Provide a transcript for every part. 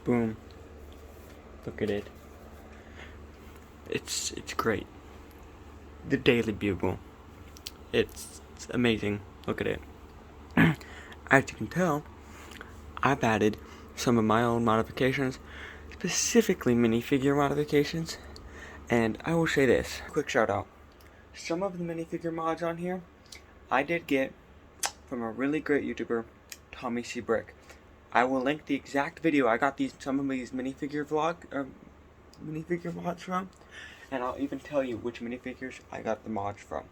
Boom. Look at it. It's great. The Daily Bugle. It's amazing. Look at it. As you can tell, I've added some of my own modifications, specifically minifigure modifications, and I will say this. Quick shout out. Some of the minifigure mods on here, I did get from a really great YouTuber, Tommy C. Brick. I will link the exact video I got some of these minifigure mods from, and I'll even tell you which minifigures I got the mods from.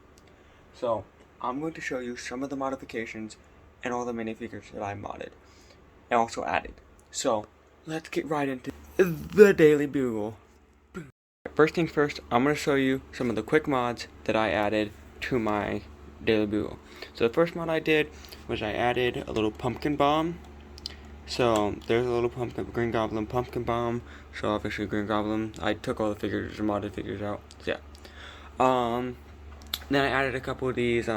So, I'm going to show you some of the modifications and all the minifigures that I modded and also added. So, let's get right into the Daily Bugle. First things first, I'm going to show you some of the quick mods that I added to my Daily Bugle. So the first mod I did was I added a little pumpkin bomb. So there's a little Green Goblin pumpkin bomb. So obviously Green Goblin. I took all the figures, the modded figures out. So yeah. Then I added a couple of these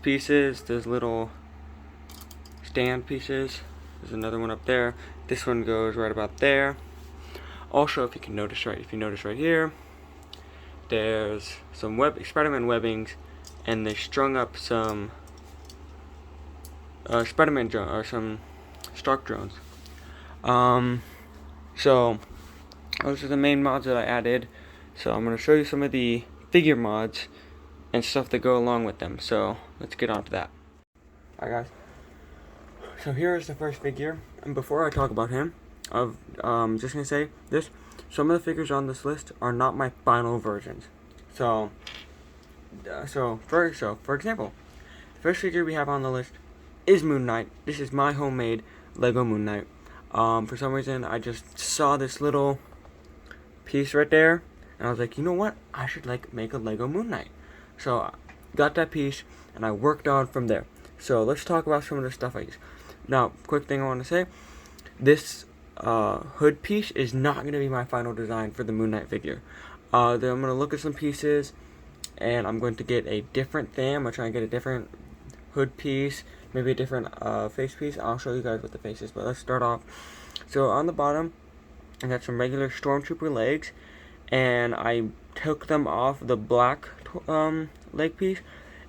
pieces. There's little stand pieces. There's another one up there. This one goes right about there. Also, if you notice right here, there's some Spider-Man webbings, and they strung up some Spider-Man drone or some Stark drones. So those are the main mods that I added. So I'm gonna show you some of the figure mods and stuff that go along with them. So let's get on to that. Alright guys. So here is the first figure, and before I talk about him, just gonna say this: some of the figures on this list are not my final versions. So for example, the first figure we have on the list is Moon Knight. This is my homemade Lego Moon Knight. For some reason, I just saw this little piece right there, and I was like, you know what? I should make a Lego Moon Knight. So I got that piece, and I worked on from there. So let's talk about some of the stuff I use. Now, quick thing I want to say: this hood piece is not going to be my final design for the Moon Knight figure. Then I'm going to look at some pieces, and I'm going to get a different thing. I'm going to try and get a different hood piece, maybe a different face piece. I'll show you guys what the face is, but let's start off. So on the bottom, I got some regular Stormtrooper legs, and I took them off the black leg piece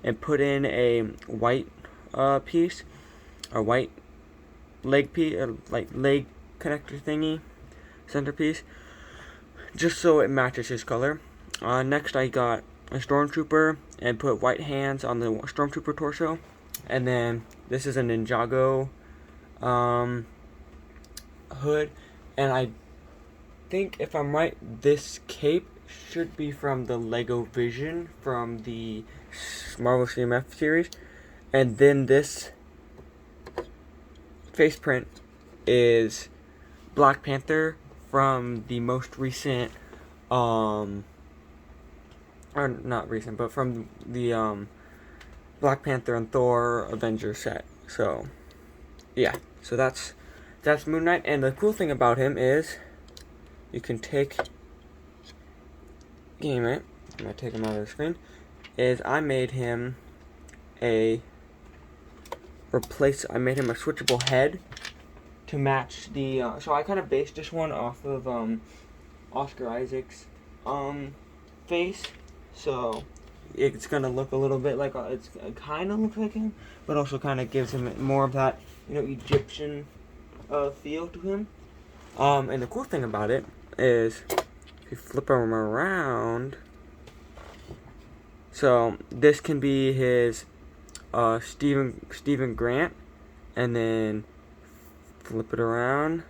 and put in a white piece, or white leg piece, like leg connector thingy, centerpiece, just so it matches his color. Next I got a Stormtrooper and put white hands on the Stormtrooper torso, and then this is a Ninjago hood, and I think, if I'm right, this cape should be from the Lego Vision from the Marvel CMF series, and then this face print is Black Panther from the most recent, or not recent, but from the Black Panther and Thor Avengers set. So yeah, so that's Moon Knight, and the cool thing about him is you can take, give me a minute, I'm gonna take him out of the screen, is I made him a switchable head to match the, so I kind of based this one off of Oscar Isaac's face, so it's gonna look a little bit like, it's kind of looks like him, but also kind of gives him more of that, Egyptian feel to him. And the cool thing about it is, if you flip him around, so this can be his Stephen Grant, and then flip it around,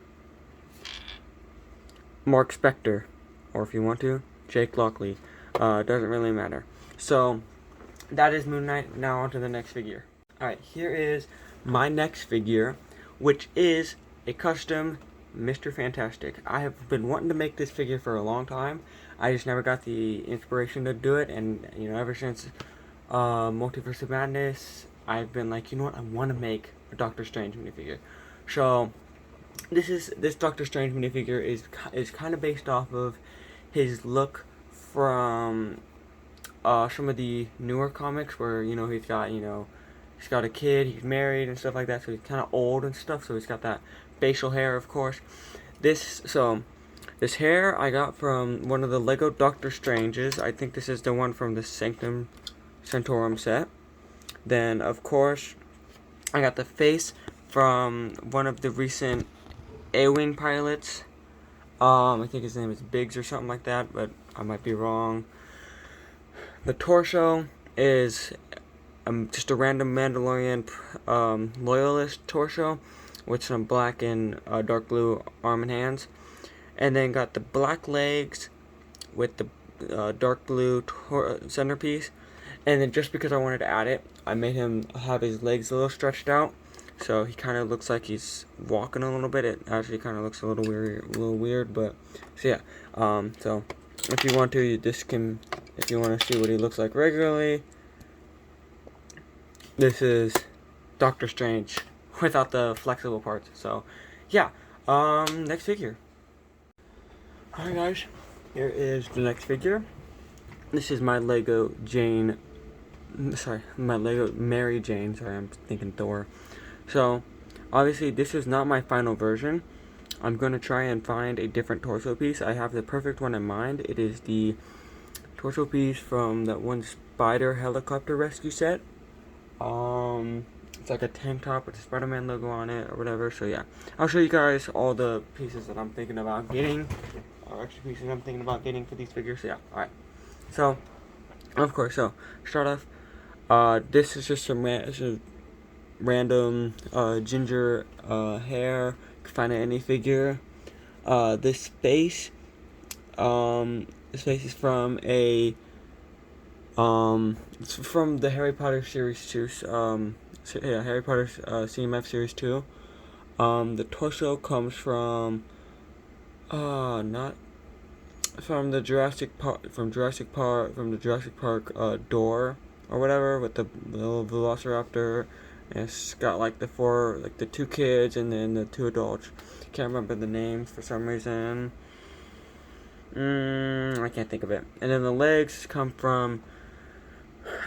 Mark Spector, or if you want to, Jake Lockley. Doesn't really matter. So that is Moon Knight. Now on to the next figure. Alright, here is my next figure, which is a custom Mr. Fantastic. I have been wanting to make this figure for a long time. I just never got the inspiration to do it, and ever since Multiverse of Madness, I've been like, you know what, I want to make a Doctor Strange minifigure. So this Doctor Strange minifigure is kind of based off of his look from some of the newer comics, where he's got He's got a kid, he's married and stuff like that, so he's kind of old and stuff, so he's got that facial hair, of course. This hair I got from one of the Lego Doctor Stranges. I think this is the one from the Sanctum Sanctorum set. Then, of course, I got the face from one of the recent A-Wing pilots. I think his name is Biggs or something like that, but I might be wrong. The torso is just a random Mandalorian loyalist torso with some black and dark blue arm and hands. And then got the black legs with the dark blue centerpiece. And then just because I wanted to add it, I made him have his legs a little stretched out. So he kind of looks like he's walking a little bit. It actually kind of looks a little weird, but so yeah. So if you want to, if you want to see what he looks like regularly, this is Doctor Strange without the flexible parts. So yeah. Next figure. Alright guys, here is the next figure. This is my Lego Mary Jane. Sorry, I'm thinking Thor. So, obviously this is not my final version. I'm going to try and find a different torso piece. I have the perfect one in mind. It is the torso piece from that one Spider helicopter rescue set. It's like a tank top with the Spider-Man logo on it or whatever. So yeah, I'll show you guys all the pieces that I'm thinking about getting. Extra pieces I'm thinking about getting for these figures. So yeah, alright. So, of course, start off. This is just some random ginger hair. You can find it in any figure. This face is from it's from the Harry Potter series 2. Harry Potter CMF series 2. The torso comes from not from the Jurassic Park door or whatever, with the little Velociraptor, and it's got like the 2 kids and then the 2 adults. Can't remember the names for some reason. I can't think of it. And then the legs come from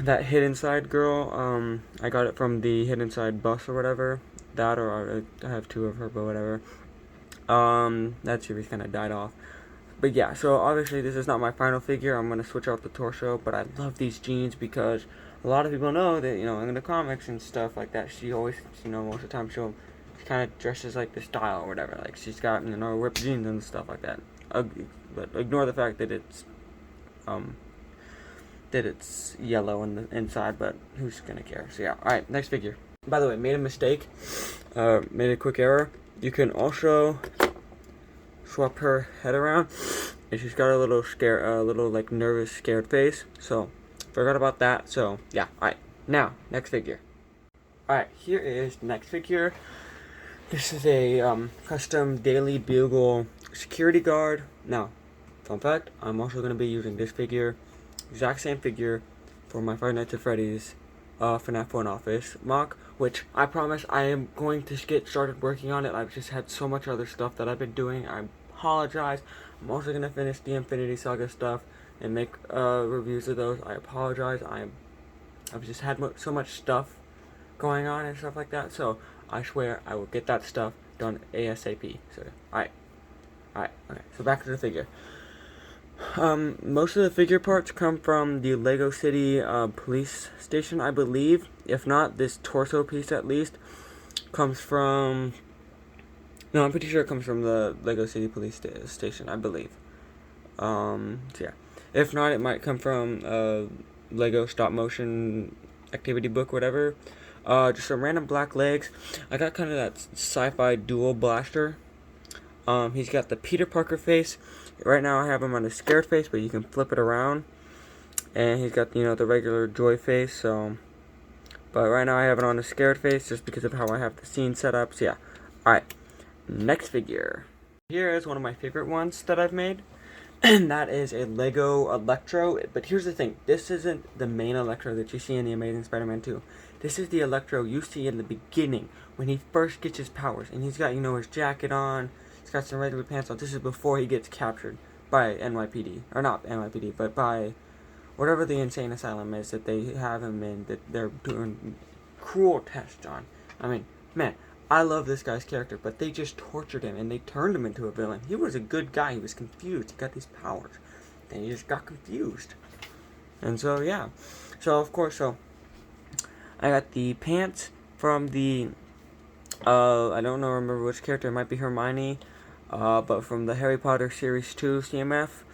that Hidden Side girl. I got it from the Hidden Side bus or whatever. That, or I have 2 of her, but whatever. That series kind of died off. But yeah, so obviously this is not my final figure. I'm going to switch out the torso, but I love these jeans because a lot of people know that, in the comics and stuff like that, she always, most of the time she kind of dresses like the style or whatever. Like, she's got, ripped jeans and stuff like that. But ignore the fact that it's yellow on the inside, but who's going to care? So yeah, alright, next figure. By the way, made a mistake, made a quick error. You can also swap her head around, and she's got a little like nervous, scared face. So forgot about that. So yeah, alright. Now, next figure. Alright, here is the next figure. This is a custom Daily Bugle security guard. Now, fun fact, I'm also going to be using this figure, exact same figure, for my Five Nights at Freddy's FNAF 1 office mock, which I promise I am going to get started working on it. I've just had so much other stuff that I've been doing. I apologize. I'm also going to finish the Infinity Saga stuff and make reviews of those. I apologize. I've just had so much stuff going on and stuff like that, so I swear I will get that stuff done ASAP. So, alright, okay, so back to the figure. Most of the figure parts come from the Lego City police station, I believe. If not, this torso piece at least comes from... No, I'm pretty sure it comes from the Lego City police station, I believe. So yeah. If not, it might come from Lego stop motion activity book, whatever. Just some random black legs. I got kind of that sci-fi dual blaster. He's got the Peter Parker face. Right now I have him on a scared face, but you can flip it around. And he's got, the regular joy face, so... But right now I have it on a scared face just because of how I have the scene set up, so yeah. Alright, next figure. Here is one of my favorite ones that I've made. And that is a Lego Electro. But here's the thing, this isn't the main Electro that you see in the Amazing Spider-Man 2. This is the Electro you see in the beginning, when he first gets his powers. And he's got, his jacket on. He's got some regular pants on. This is before he gets captured by NYPD. Or not NYPD, but by whatever the insane asylum is that they have him in, that they're doing cruel test on. I mean, man, I love this guy's character, but they just tortured him and they turned him into a villain. He was a good guy. He was confused. He got these powers. Then he just got confused. And so, yeah. So, of course, I got the pants from the, I don't know, remember which character. It might be Hermione. But from the Harry Potter Series 2 CMF.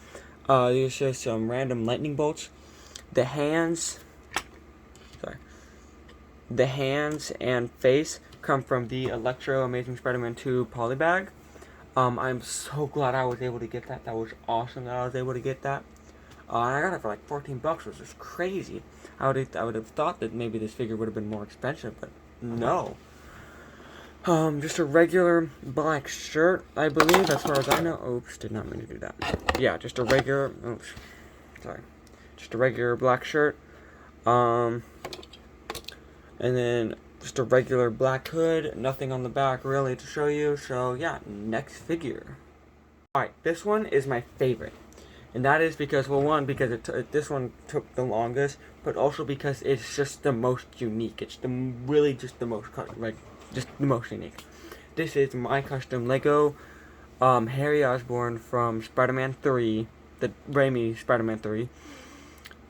These are just some random lightning bolts. The hands and face come from the Electro Amazing Spider-Man 2 polybag. I'm so glad I was able to get that. That was awesome that I was able to get that. And I got it for like $14, which is crazy. I would have thought that maybe this figure would have been more expensive, but no. Just a regular black shirt, I believe, as far as I know. Oops, did not mean to do that. Yeah, just a regular, just a regular black shirt. And then just a regular black hood, nothing on the back really to show you. So yeah, next figure. Alright, this one is my favorite. And that is because, well, one, because this one took the longest, but also because it's just the most unique. It's really just the most, just the most unique. This is my custom Lego Harry Osborn from Spider-Man 3, the Raimi Spider-Man 3.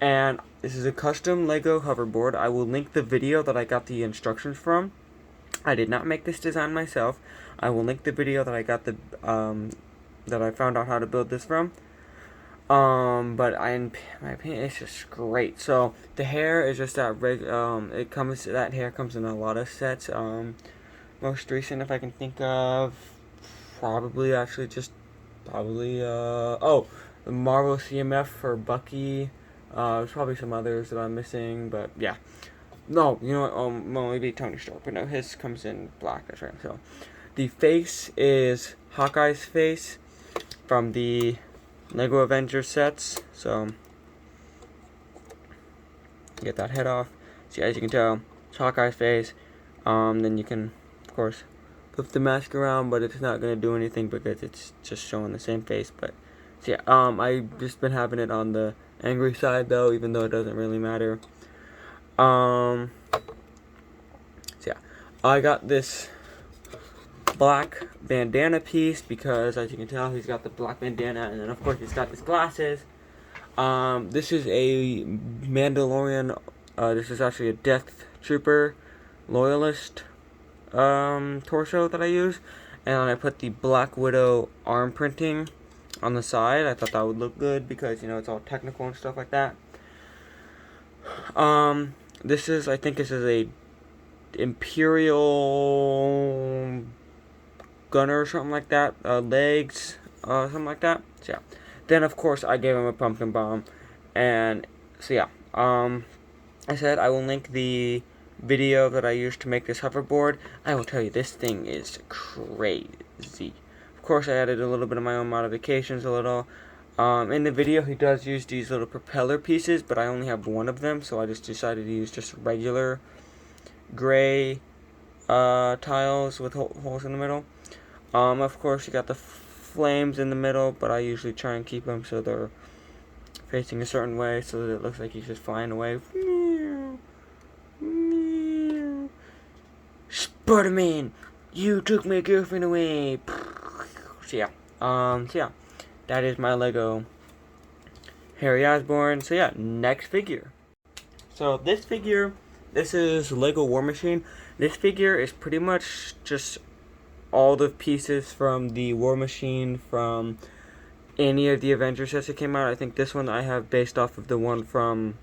And this is a custom Lego hoverboard. I will link the video that I got the instructions from. I did not make this design myself. I will link the video that I got that I found out how to build this from. But in my opinion, it's just great. So the hair is just that that hair comes in a lot of sets. Most recent, if I can think of, probably the Marvel CMF for Bucky. There's probably some others that I'm missing, but yeah. No, you know what? Well, maybe Tony Stark, but no, his comes in black. That's right. So the face is Hawkeye's face from the Lego Avengers sets. So get that head off. See, as you can tell, it's Hawkeye's face. Then you can, of course, flip the mask around, but it's not gonna do anything because it's just showing the same face. But so yeah, I've just been having it on the angry side though, even though it doesn't really matter. So yeah, I got this black bandana piece because, as you can tell, he's got the black bandana, and then of course he's got his glasses. This is a Mandalorian. This is actually a Death Trooper Loyalist torso that I use, and I put the Black Widow arm printing on the side. I thought that would look good because, you know, it's all technical and stuff like that. I think this is a Imperial gunner or something like that, legs, something like that. So yeah, then of course I gave him a pumpkin bomb, and so yeah, I said I will link the video that I used to make this hoverboard. I will tell you, this thing is crazy. Of course, I added a little bit of my own modifications, in the video he does use these little propeller pieces, but I only have one of them, so I just decided to use just regular gray tiles with holes in the middle. Of course, you got the flames in the middle, but I usually try and keep them so they're facing a certain way so that it looks like he's just flying away. Spider-Man, you took my girlfriend away. So yeah, that is my Lego Harry Osborn. So yeah, next figure. So this is Lego War Machine. This figure is pretty much just all the pieces from the War Machine from any of the Avengers sets that came out. I think this one I have based off of the one from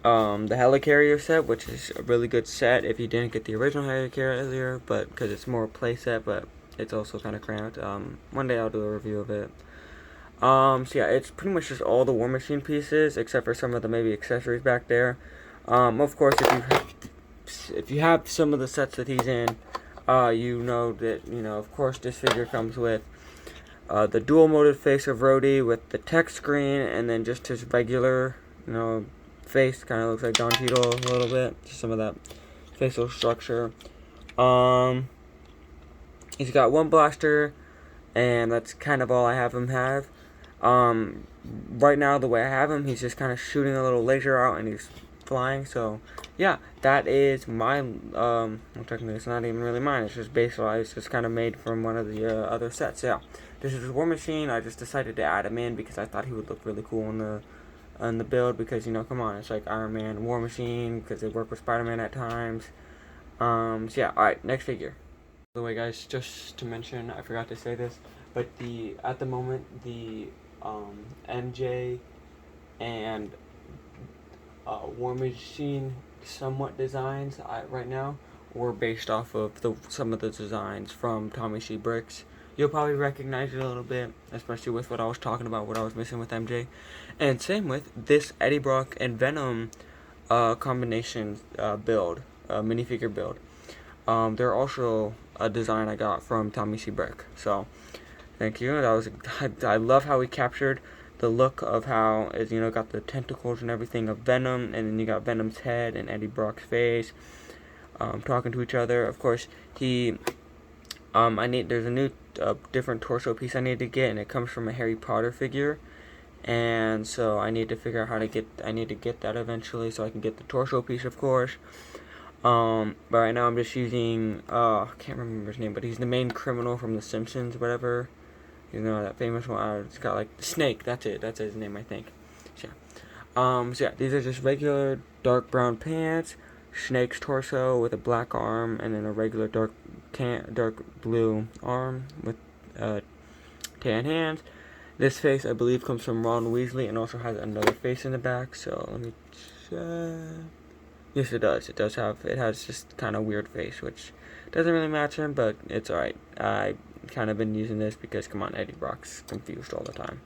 the Helicarrier set, which is a really good set if you didn't get the original Helicarrier, but because it's more a play set, but it's also kind of cramped. One day I'll do a review of it. So yeah, it's pretty much just all the War Machine pieces, except for some of the maybe accessories back there. Of course, if you have some of the sets that he's in, you know that, of course, this figure comes with the dual molded face of Rhodey with the text screen, and then just his regular, face. Kind of looks like Don Cheadle a little bit. Just some of that facial structure. He's got one blaster, and that's kind of all I have him have. Right now, the way I have him, he's just kind of shooting a little laser out, and he's flying. So yeah, that is my well, technically it's not even really mine, it's just based on, it's just kind of made from one of the other sets. Yeah, this is War Machine. I just decided to add him in because I thought he would look really cool on the build, because, you know, come on, it's like Iron Man, War Machine, because they work with Spider-Man at times. So yeah, alright, next figure. By the way, guys, just to mention, I forgot to say this, but at the moment, the MJ and War Machine somewhat designs right now were based off of some of the designs from Tommy C. Bricks. You'll probably recognize it a little bit, especially with what I was talking about, what I was missing with MJ. And same with this Eddie Brock and Venom combination build, minifigure build. They're also a design I got from Tommy C. Brick. So, thank you. That was I love how he captured the look of how it's, you know, got the tentacles and everything of Venom, and then you got Venom's head and Eddie Brock's face talking to each other. Of course, there's a new different torso piece I need to get, and it comes from a Harry Potter figure, and so I need to figure out how to get that eventually, so I can get the torso piece, of course. But right now I'm just using I can't remember his name, but he's the main criminal from The Simpsons, whatever. You know, that famous one. It's got like Snake. That's it. That's his name, I think. So yeah. These are just regular dark brown pants, Snake's torso with a black arm, and then a regular dark blue arm with tan hands. This face, I believe, comes from Ron Weasley, and also has another face in the back. So let me check. Yes, it does. It has just kind of weird face, which doesn't really match him, but it's alright. I kind of been using this because, come on, Eddie Brock's confused all the time.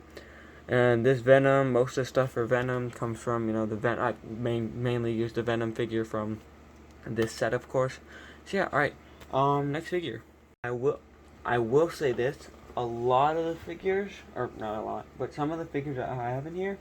And this Venom, most of the stuff for Venom comes from, you know, I mainly use the Venom figure from this set, of course. So yeah, alright. Next figure. I will say this, a lot of the figures, or not a lot, but some of the figures that I have in here,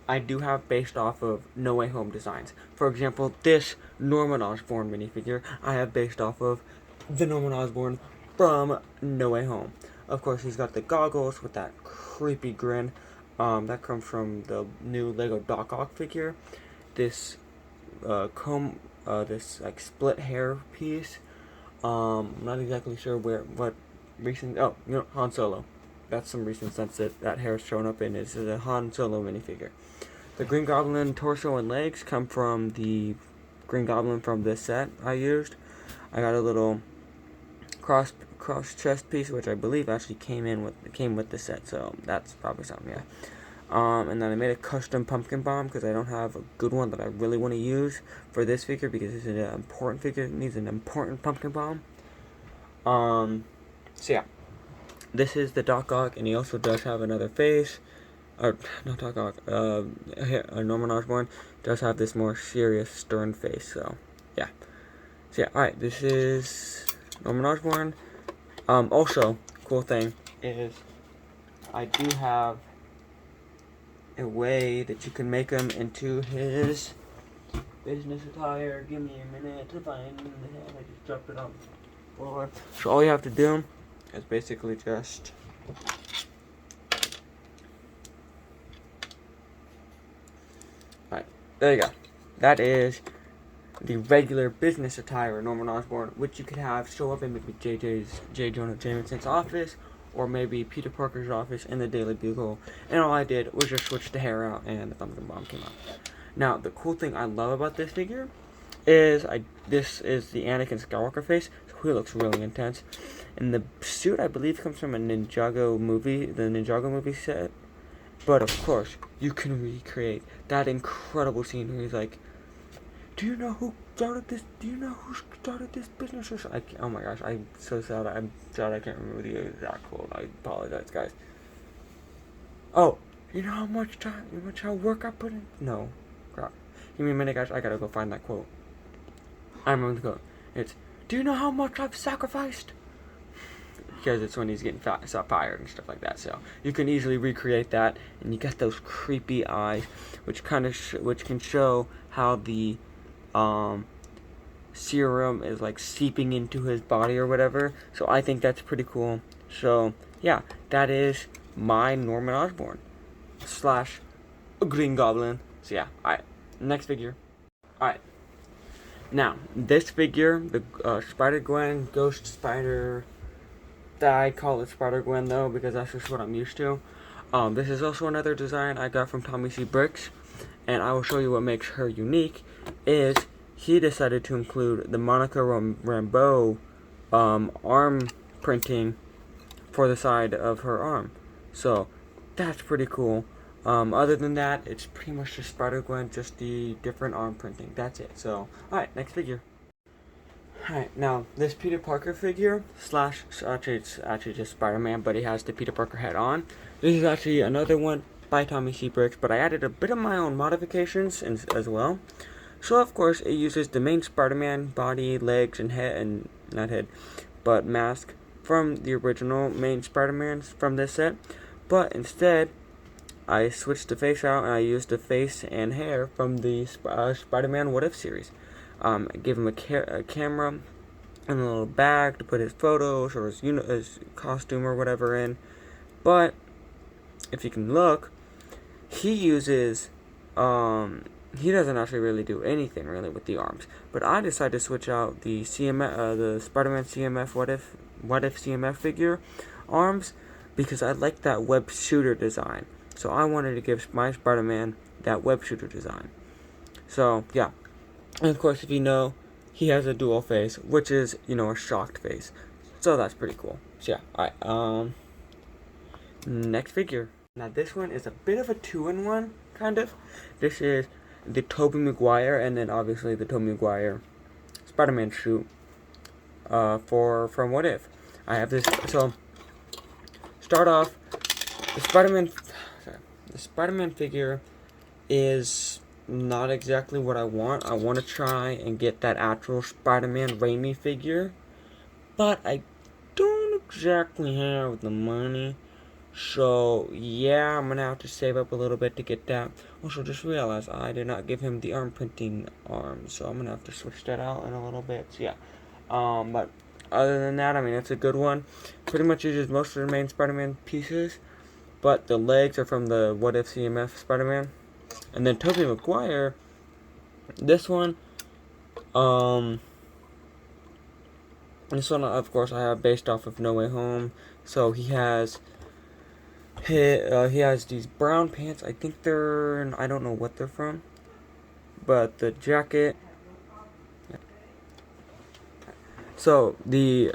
I do have based off of No Way Home designs. For example, this Norman Osborn minifigure I have based off of the Norman Osborn from No Way Home. Of course, he's got the goggles with that creepy grin. That comes from the new Lego Doc Ock figure. This this like split hair piece. I'm not exactly sure what recent. Oh, you know, Han Solo. That's some recent sense that hair's shown up in. Is a Han Solo minifigure. The Green Goblin torso and legs come from the Green Goblin from this set I used. I got a little cross chest piece, which I believe actually came with the set, so that's probably something, yeah. And then I made a custom pumpkin bomb because I don't have a good one that I really want to use for this figure, because it's an important figure. It needs an important pumpkin bomb. So yeah, this is the Doc Ock, and he also does have another face. Or not Doc Ock. Norman Osborn does have this more serious, stern face. So yeah. So yeah. All right. This is Norman Osborn. Also, cool thing is I do have a way that you can make him into his business attire. Give me a minute to find the head. I just dropped it on the floor. So all you have to do is basically just there you go. That is the regular business attire of Norman Osborn, which you could have show up in maybe J. Jonah Jameson's office, or maybe Peter Parker's office in the Daily Bugle. And all I did was just switch the hair out, and the pumpkin bomb came out. Now, the cool thing I love about this figure is this is the Anakin Skywalker face, so he looks really intense. And the suit, I believe, comes from a Ninjago movie, the Ninjago movie set. But of course, you can recreate that incredible scene where he's like, "Do you know who started this? Do you know who started this business?" Or something? Oh my gosh, I'm so sad. I'm sad I can't remember the exact quote. I apologize, guys. Oh, you know how much work I put in? No, crap. Give me a minute, guys. I gotta go find that quote. I remember the quote. It's, "Do you know how much I've sacrificed?" Because it's when he's getting fired and stuff like that. So you can easily recreate that, and you get those creepy eyes, which can show how the serum is like seeping into his body or whatever. So I think that's pretty cool. So yeah, that is my Norman Osborn / Green Goblin. So yeah, alright, next figure. Alright. Now, this figure, the SpiderGwen, Ghost Spider, I call it SpiderGwen though because that's just what I'm used to. This is also another design I got from Tommy C. Bricks, and I will show you what makes her unique. Is he decided to include the Monica Rambeau arm printing for the side of her arm, so that's pretty cool. Other than that, it's pretty much just SpiderGwen, just the different arm printing. That's it. So, alright, next figure. Alright, now, this Peter Parker figure, slash, it's actually just Spider-Man, but he has the Peter Parker head on. This is actually another one by Tommy C. Bricks, but I added a bit of my own modifications as well. So, of course, it uses the main Spider-Man body, legs, and head, and not head, but mask from the original main Spider-Man from this set. But instead, I switched the face out and I used the face and hair from the Spider-Man What If series. I gave him a camera and a little bag to put his photos or his costume or whatever in. But if you can look, he uses he doesn't actually really do anything really with the arms. But I decided to switch out the the Spider-Man CMF What If CMF figure arms because I like that web shooter design. So I wanted to give my Spider-Man that web shooter design. So, yeah. And of course, if you know, he has a dual face, which is, a shocked face. So that's pretty cool. So yeah, alright, next figure. Now this one is a bit of a 2-in-1, kind of. This is the Toby Maguire, and then obviously the Toby Maguire Spider-Man suit, from What If. I have this, so, start off, the Spider-Man figure is not exactly what I want. I want to try and get that actual Spider-Man Raimi figure, but I don't exactly have the money. So, yeah, I'm going to have to save up a little bit to get that. Also, just realized I did not give him the arm printing arm, so I'm going to have to switch that out in a little bit. So, yeah. But other than that, I mean, it's a good one. Pretty much uses most of the main Spider-Man pieces, but the legs are from the What If CMF Spider-Man. And then Toby Maguire, this one, of course, I have based off of No Way Home. So he has these brown pants. I think I don't know what they're from, but the jacket. So the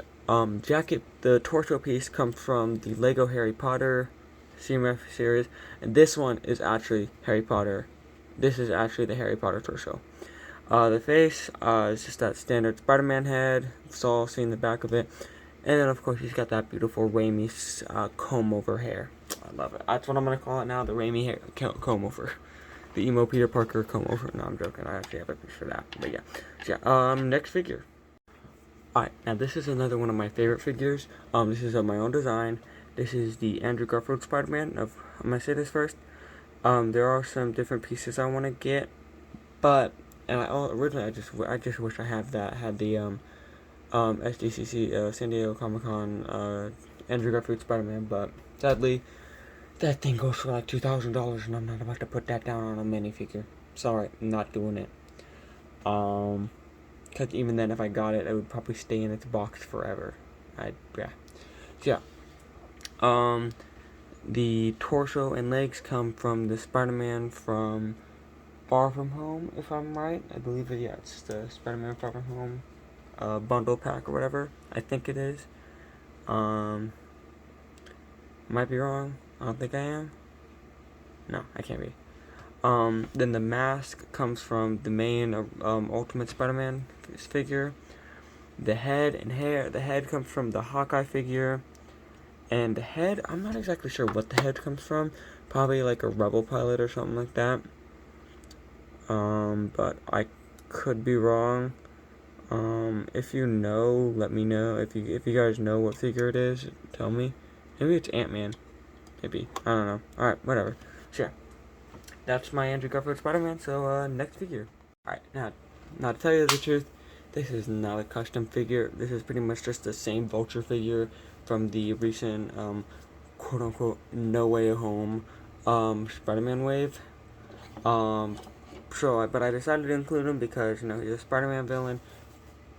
jacket, the torso piece comes from the Lego Harry Potter CMF series, and this one is actually Harry Potter. This is actually the Harry Potter torso. The face is just that standard Spider-Man head. It's all seen the back of it. And then, of course, he's got that beautiful Raimi comb-over hair. I love it. That's what I'm going to call it now, the Raimi hair comb-over. The emo Peter Parker comb-over. No, I'm joking. I actually have a picture of that. But, yeah. So, yeah, next figure. Alright, now this is another one of my favorite figures. This is of my own design. This is the Andrew Garfield Spider-Man. I'm going to say this first. There are some different pieces I want to get, but originally I just wish I had the SDCC San Diego Comic-Con Andrew Garfield Spider-Man, but sadly that thing goes for like $2,000, and I'm not about to put that down on a minifigure. Sorry, I'm not doing it. Because even then, if I got it, it would probably stay in its box forever. Yeah. So, yeah. The torso and legs come from the Spider-Man from Far From Home, if I'm right. I believe it, yeah, it's the Spider-Man Far From Home bundle pack or whatever. I think it is. Might be wrong. I don't think I am. No, I can't be. Then the mask comes from the main Ultimate Spider-Man figure. The head and hair. The head comes from the Hawkeye figure. And the head, I'm not exactly sure what the head comes from. Probably like a Rebel pilot or something like that. But I could be wrong. If you know, let me know. If you guys know what figure it is, tell me. Maybe it's Ant-Man. Maybe. I don't know. Alright, whatever. Sure. That's my Andrew Garfield Spider-Man, so, next figure. Alright, now to tell you the truth, this is not a custom figure. This is pretty much just the same Vulture figure from the recent, quote-unquote, No Way Home, Spider-Man wave. but I decided to include him because, you know, he's a Spider-Man villain.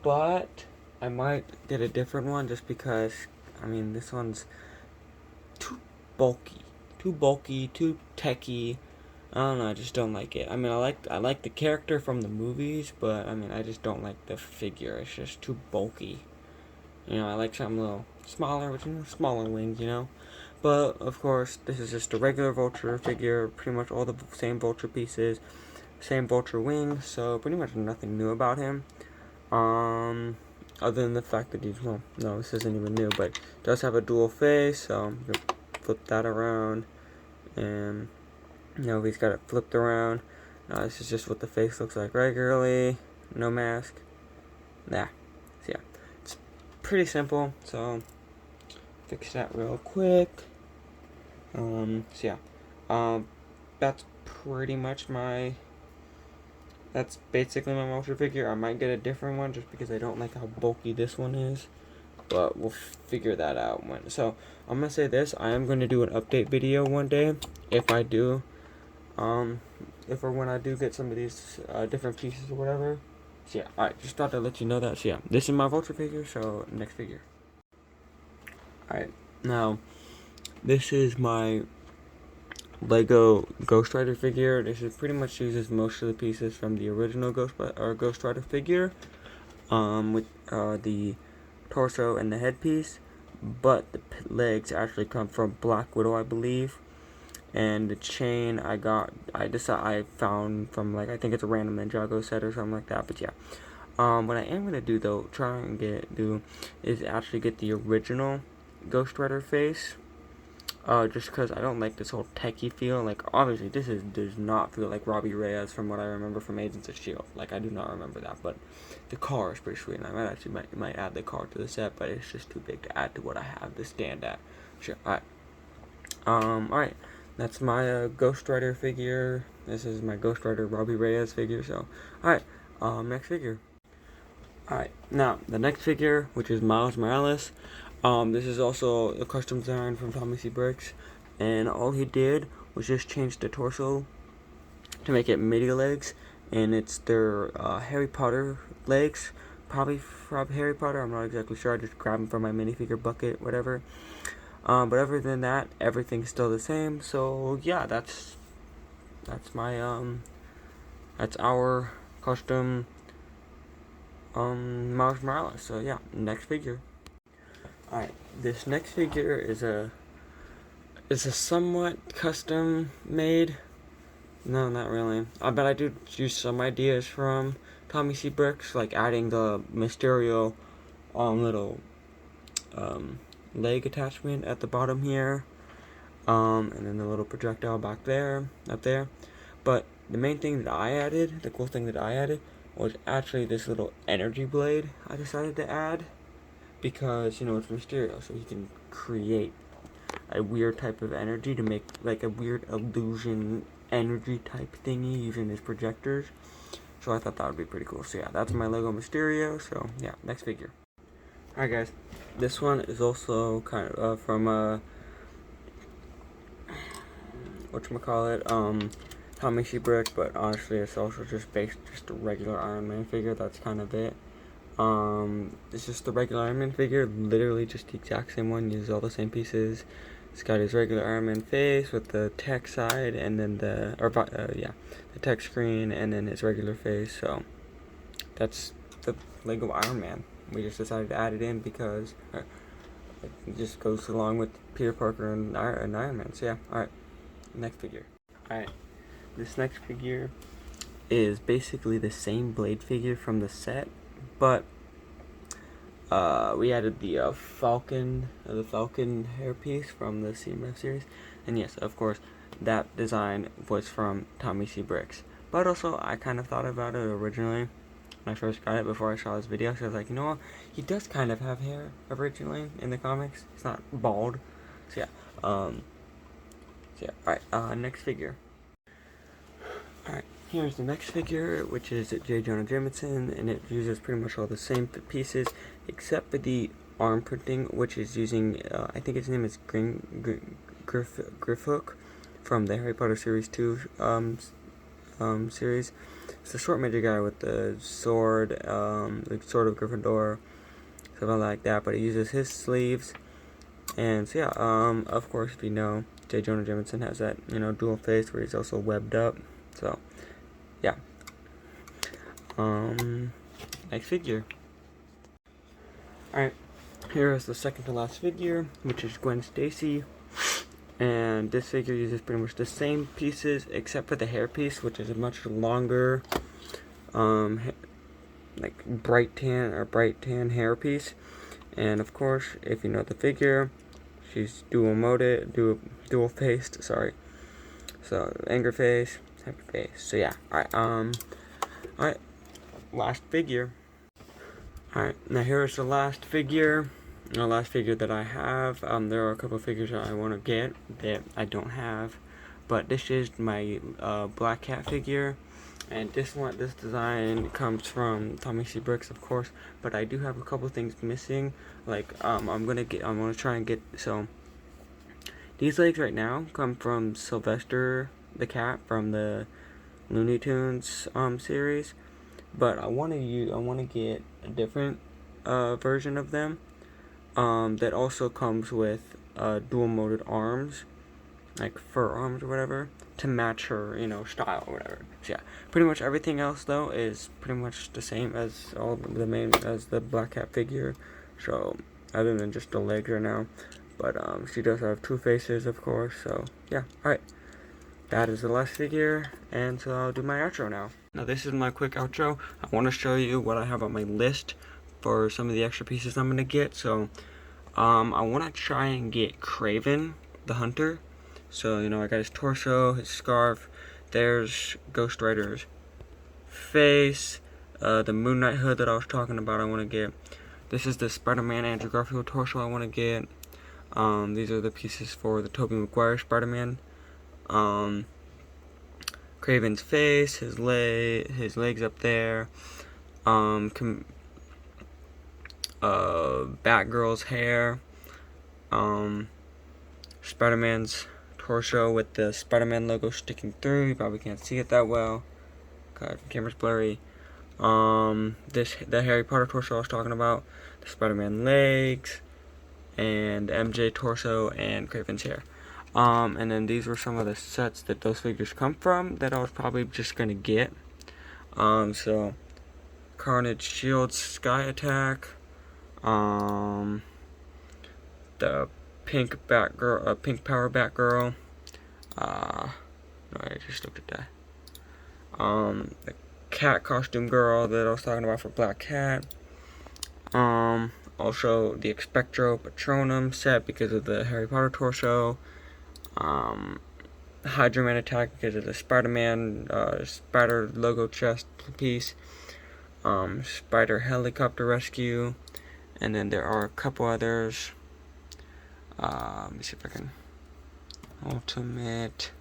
But I might get a different one just because, I mean, this one's too bulky, too techy. I don't know, I just don't like it. I mean, I like the character from the movies, but I mean, I just don't like the figure. It's just too bulky. You know, I like something a little smaller, with smaller wings, you know. But of course, this is just a regular Vulture figure. Pretty much all the same Vulture pieces, same Vulture wings. So pretty much nothing new about him. Other than the fact that he's, well, no, this isn't even new, but does have a dual face. So you can flip that around, and you know, he's got it flipped around. This is just what the face looks like regularly. No mask. Nah. So yeah, it's pretty simple. So fix that real quick. So yeah, that's pretty much that's basically my Vulture figure. I might get a different one just because I don't like how bulky this one is, but we'll figure that out when. So I'm gonna say this: I am gonna do an update video one day if I do, if or when I do get some of these different pieces or whatever. So yeah, alright, just thought to let you know that. So yeah, this is my Vulture figure. So next figure. Alright, now this is my Lego Ghostwriter figure. This is pretty much uses most of the pieces from the original Ghostwriter figure, with the torso and the headpiece, but the legs actually come from Black Widow, I believe. And the chain I found from, like, I think it's a random Ninjago set or something like that. But yeah, what I am gonna do though, is actually get the original Ghostwriter face. Just because I don't like this whole techie feel. Like, obviously, does not feel like Robbie Reyes from what I remember from Agents of S.H.I.E.L.D. Like, I do not remember that, but the car is pretty sweet, and I might add the car to the set, but it's just too big to add to what I have to stand at. Sure, alright. Alright, that's my Ghostwriter figure. This is my Ghostwriter Robbie Reyes figure, so, alright, next figure. Alright, now, the next figure, which is Miles Morales. This is also a custom design from Tommy C. Bricks, and all he did was just change the torso to make it midi legs, and it's their Harry Potter legs, probably from Harry Potter. I'm not exactly sure. I just grabbed them from my minifigure bucket, whatever. But other than that, everything's still the same. So yeah, that's our custom Miles Morales. So yeah, next figure. Alright, this next figure is a somewhat custom made. No, not really. But I do use some ideas from Tommy C. Bricks, like adding the Mysterio little leg attachment at the bottom here, and then the little projectile up there. But the main thing that I added, the cool thing that I added, was actually this little energy blade I decided to add. Because, you know, it's Mysterio, so he can create a weird type of energy to make, like, a weird illusion energy type thingy using his projectors. So I thought that would be pretty cool. So yeah, that's my Lego Mysterio. So yeah, next figure. Alright guys, this one is also kind of from whatchamacallit, Tommy C. Brick, but honestly it's also just a regular Iron Man figure. That's kind of it. It's just the regular Iron Man figure, literally just the exact same one, uses all the same pieces. It's got his regular Iron Man face with the tech side, and then the tech screen, and then his regular face. So that's the Lego Iron Man. We just decided to add it in because it just goes along with Peter Parker and Iron Man. So yeah, alright, next figure. Alright, this next figure is basically the same Blade figure from the set, but we added the Falcon hairpiece from the CMF series, and yes, of course, that design was from Tommy C. Bricks. But also, I kind of thought about it originally when I first got it before I saw this video. So I was like, you know what? He does kind of have hair originally in the comics. It's not bald. So yeah. Alright, next figure. Alright, here's the next figure, which is J. Jonah Jameson, and it uses pretty much all the same pieces, except for the arm printing, which is using, I think his name is Griffhook from the Harry Potter Series 2 series. It's a short major guy with the sword, the sword of Gryffindor, something like that. But he uses his sleeves, and so yeah. Of course, if you know, J. Jonah Jameson has that dual face where he's also webbed up. So yeah. Next figure. Alright, here is the second to last figure, which is Gwen Stacy. And this figure uses pretty much the same pieces except for the hair piece, which is a much longer, like bright tan hair piece. And of course, if you know the figure, she's dual faced. Sorry. So anger face, happy face. So yeah. Alright. Last figure. Alright. Now here is the last figure. The last figure that I have. There are a couple of figures that I want to get that I don't have, but this is my Black Cat figure, and this design comes from Tommy C. Bricks, of course. But I do have a couple things missing. Like I'm gonna try and get. So these legs right now come from Sylvester the cat from the Looney Tunes series, but I want to get a different version of them. That also comes with dual molded arms, like fur arms or whatever, to match her, style or whatever. So yeah, pretty much everything else though is pretty much the same as as the Black Cat figure. So other than just the legs right now, but she does have two faces, of course. So yeah, alright, that is the last figure, and so I'll do my outro now. Now this is my quick outro. I want to show you what I have on my list for some of the extra pieces I'm gonna get. So I want to try and get Kraven the Hunter. So I got his torso, his scarf. There's Ghostwriter's face, the Moon Knight hood that I was talking about. I want to get. This is the Spider-Man Andrew Garfield torso I want to get. These are the pieces for the Toby Maguire Spider-Man. Kraven's face, his legs up there. Batgirl's hair, Spider-Man's torso with the Spider-Man logo sticking through. You probably can't see it that well. God, the camera's blurry. The Harry Potter torso I was talking about, the Spider-Man legs, and MJ torso and Griffin's hair. And then these were some of the sets that those figures come from that I was probably just gonna get. So Carnage Shield Sky Attack. The pink Batgirl, pink Power Batgirl. No, I just looked at that. The cat costume girl that I was talking about for Black Cat. Also the Expectro Patronum set because of the Harry Potter torso. Hydra Man attack because of the Spider-Man spider logo chest piece. Spider helicopter rescue. And then there are a couple others. Let me see if I can. Ultimate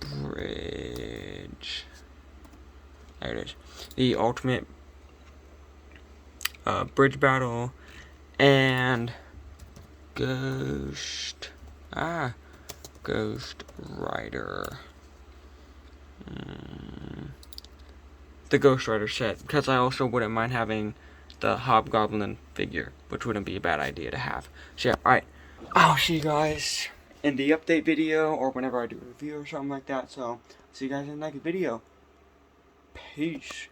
Bridge. There it is. The Ultimate Bridge Battle and Ghostwriter. The Ghostwriter set, because I also wouldn't mind having the Hobgoblin figure, which wouldn't be a bad idea to have. So yeah, alright, I'll see you guys in the update video, or whenever I do a review or something like that. So, see you guys in the next video. Peace.